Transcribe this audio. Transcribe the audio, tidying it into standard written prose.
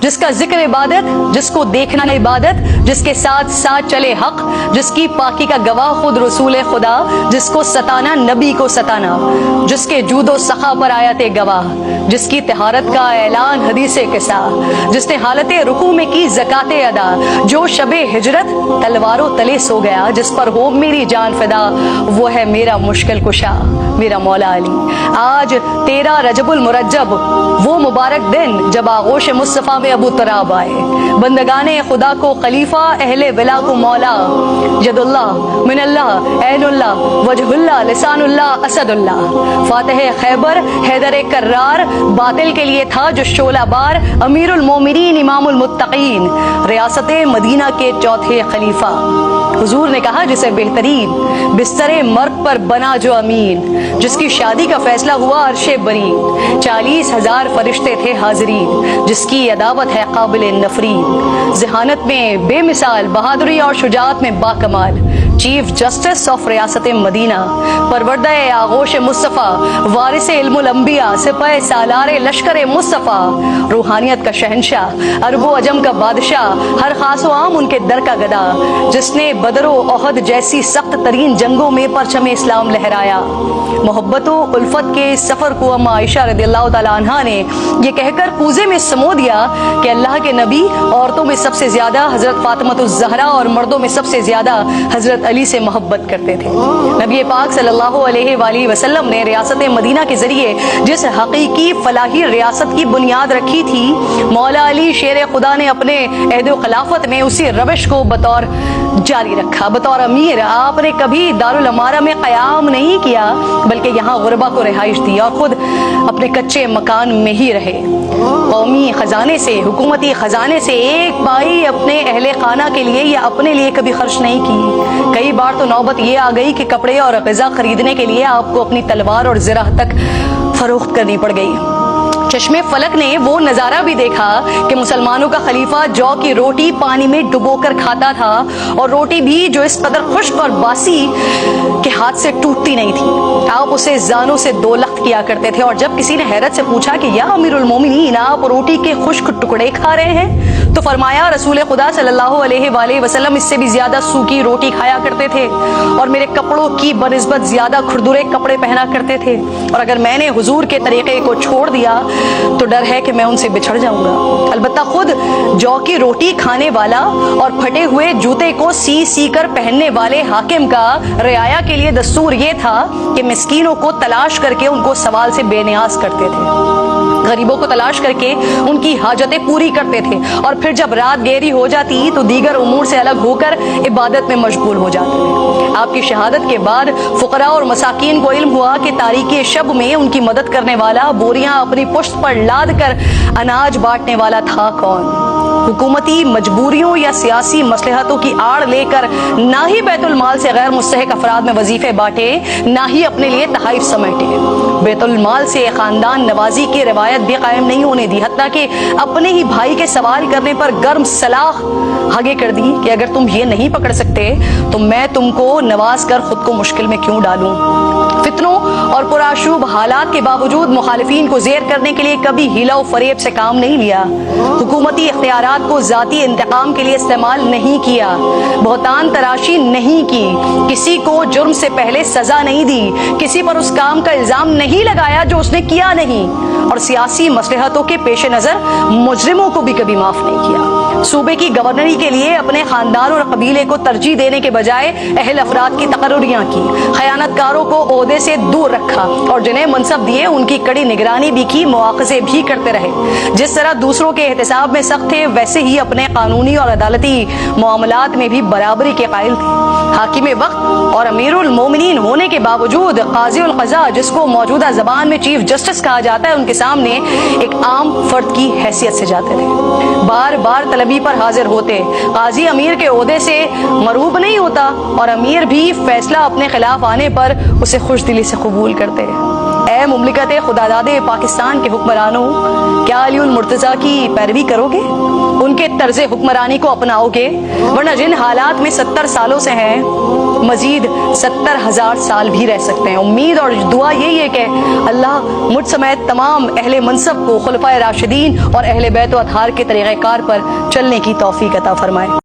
جس کا ذکر عبادت، جس کو دیکھنا عبادت، جس کے ساتھ ساتھ چلے حق، جس کی پاکی کا گواہ خود رسول خدا، جس کو ستانا نبی کو ستانا، جس کے جود و سخا پر آیت گواہ، جس کی طہارت کا اعلان حدیث قصہ، جس نے حالت رکوع میں کی زکات ادا، جو شب ہجرت تلواروں تلے سو گیا، جس پر ہو میری جان فدا، وہ ہے میرا مشکل کشا میرا مولا علی۔ آج 13 رجب المرجب، وہ مبارک دن جب آغوش مصطفیٰ میں ابو تراب آئے، بندگان خدا کو خلیفہ، اہل ولا کو مولا، ید اللہ من اللہ عین اللہ وجہ اللہ لسان اللہ اسد اللہ، فاتح خیبر حیدر کرار، باطل کے لیے تھا جو شعلہ بار، امیر المومنین امام المتقین، ریاست مدینہ کے چوتھے خلیفہ۔ حضور نے کہا جسے بہترین بستر مرگ پر بنا جو امین، جس کی شادی کا فیصلہ ہوا عرش بری، 40,000 فرشتے تھے حاضرین، جس کی عداوت ہے قابل نفرین، ذہانت میں بے مثال، بہادری اور شجاعت میں باکمال، چیف جسٹس آف ریاست مدینہ، پروردہ آغوش مصطفیٰ، وارث علم الانبیاء، سپہ سالار لشکر مصطفیٰ، روحانیت کا شہنشاہ، عرب و عجم کا بادشاہ، ہر خاص و عام ان کے در کا گدا، جس نے بدر و احد جیسی سخت ترین جنگوں میں پرچم اسلام لہرایا۔ محبت و الفت کے سفر کو اما عائشہ رضی اللہ تعالیٰ عنہا نے یہ کہہ کر کوزے میں سمو دیا کہ اللہ کے نبی عورتوں میں سب سے زیادہ حضرت فاطمہ الزہرا اور مردوں میں سب سے زیادہ حضرت علی سے محبت کرتے تھے۔ نبی پاک صلی اللہ علیہ وآلہ وسلم نے ریاست مدینہ کے ذریعے جس حقیقی فلاحی ریاست کی بنیاد رکھی تھی، مولا علی شیر خدا نے اپنے عہد و خلافت میں اسی روش کو بطور جاری رکھا۔ بطور امیر آپ نے کبھی دارالامارہ میں قیام نہیں کیا، بلکہ یہاں غربا کو رہائش دی اور خود اپنے کچے مکان میں ہی رہے۔ قومی خزانے سے، حکومتی خزانے سے ایک پائی اپنے اہل خانہ کے لیے یا اپنے لیے کبھی خرچ نہیں کی۔ کئی بار تو نوبت یہ آ گئی کہ کپڑے اور غذا خریدنے کے لیے آپ کو اپنی تلوار اور زرہ تک فروخت کرنی پڑ گئی۔ چشمے فلک نے وہ نظارہ بھی دیکھا کہ مسلمانوں کا خلیفہ جو کی روٹی پانی میں ڈبو کر کھاتا تھا، اور روٹی بھی جو اس قدر خشک اور باسی کے ہاتھ سے ٹوٹتی نہیں تھی۔ آپ اسے زانوں سے دو لخت کیا کرتے تھے، اور جب کسی نے حیرت سے پوچھا کہ یا امیر المومنین آپ روٹی کے خشک ٹکڑے کھا رہے ہیں، تو فرمایا رسول خدا صلی اللہ علیہ وآلہ وسلم اس سے بھی زیادہ سوکھی روٹی کھایا کرتے تھے، اور میرے کپڑوں کی بنسبت زیادہ کھردرے کپڑے پہنا کرتے تھے، اور اگر میں نے حضور کے طریقے کو چھوڑ دیا تو ڈر ہے کہ میں ان سے بچھڑ جاؤں گا۔ البتہ خود جو کی روٹی کھانے والا اور پھٹے ہوئے جوتے کو سی سی کر پہننے والے حاکم کا رعایا کے لیے دستور یہ تھا کہ مسکینوں کو تلاش کر کے ان کو سوال سے بے نیاز کرتے تھے، غریبوں کو تلاش کر کے ان کی حاجتیں پوری کرتے تھے، اور پھر جب رات گہری ہو جاتی تو دیگر امور سے الگ ہو کر عبادت میں مشغول ہو جاتے تھے۔ آپ کی شہادت کے بعد فقراء اور مساکین کو علم ہوا کہ تاریکی شب میں ان کی مدد کرنے والا، بوریاں اپنی پشت پر لاد کر اناج بانٹنے والا تھا کون۔ حکومتی مجبوریوں یا سیاسی مصلحتوں کی آڑ لے کر نہ ہی بیت المال سے غیر مستحق افراد میں وظیفے بانٹے، نہ ہی اپنے لیے تحائف سمیٹے۔ بیت المال سے خاندان نوازی کی روایت بھی قائم نہیں ہونے دی، حتیٰ کہ اپنے ہی بھائی کے سوال کرنے پر گرم سلاخ آگے کر دی کہ اگر تم یہ نہیں پکڑ سکتے تو میں تم کو نواز کر خود کو مشکل میں کیوں ڈالوں۔ فتنوں اور پرآشوب حالات کے باوجود مخالفین کو زیر کرنے کے لیے کبھی ہیلا و فریب سے کام نہیں لیا، حکومتی اختیارات کو ذاتی انتقام کے لیے استعمال نہیں کیا، بہتان تراشی نہیں کی، کسی کو جرم سے پہلے سزا نہیں دی، کسی پر اس کام کا الزام نہیں لگایا جو اس نے کیا نہیں، اور سیاسی مصلحتوں کے پیش نظر مجرموں کو بھی کبھی معاف نہیں کیا۔ صوبے کی گورنری کے لیے اپنے خاندان اور قبیلے کو ترجیح دینے کے بجائے اہل افراد کی تقرریاں کی، خیانت کاروں کو عہدے سے دور رکھا، اور جنہیں منصب دیے ان کی کڑی نگرانی بھی کی، مواخذے بھی کرتے رہے۔ جس طرح دوسروں کے احتساب میں سخت تھے، ویسے ہی اپنے قانونی اور عدالتی معاملات میں بھی برابری کے قائل تھے۔ حاکم وقت اور امیر المومنین ہونے کے باوجود قاضی القضاء، جس کو موجودہ زبان میں چیف جسٹس کہا جاتا ہے، ان کے سامنے ایک عام فرد کی حیثیت سے جاتے تھے، بار بار طلبی پر حاضر ہوتے۔ قاضی امیر کے عہدے سے مروب نہیں ہوتا، اور امیر بھی فیصلہ اپنے خلاف آنے پر اسے خوش دلی سے قبول کرتے۔ اے مملکت خداداد پاکستان کے حکمرانوں، کیا علی المرتضیٰ کی پیروی کرو گے؟ ان کے طرز حکمرانی کو اپناؤ گے؟ ورنہ جن حالات میں 70 سالوں سے ہیں، مزید 70,000 سال بھی رہ سکتے ہیں۔ امید اور دعا یہی ہے کہ اللہ مجھ سمیت تمام اہل منصب کو خلفائے راشدین اور اہل بیت و اطہار کے طریقہ کار پر چلنے کی توفیق عطا فرمائے۔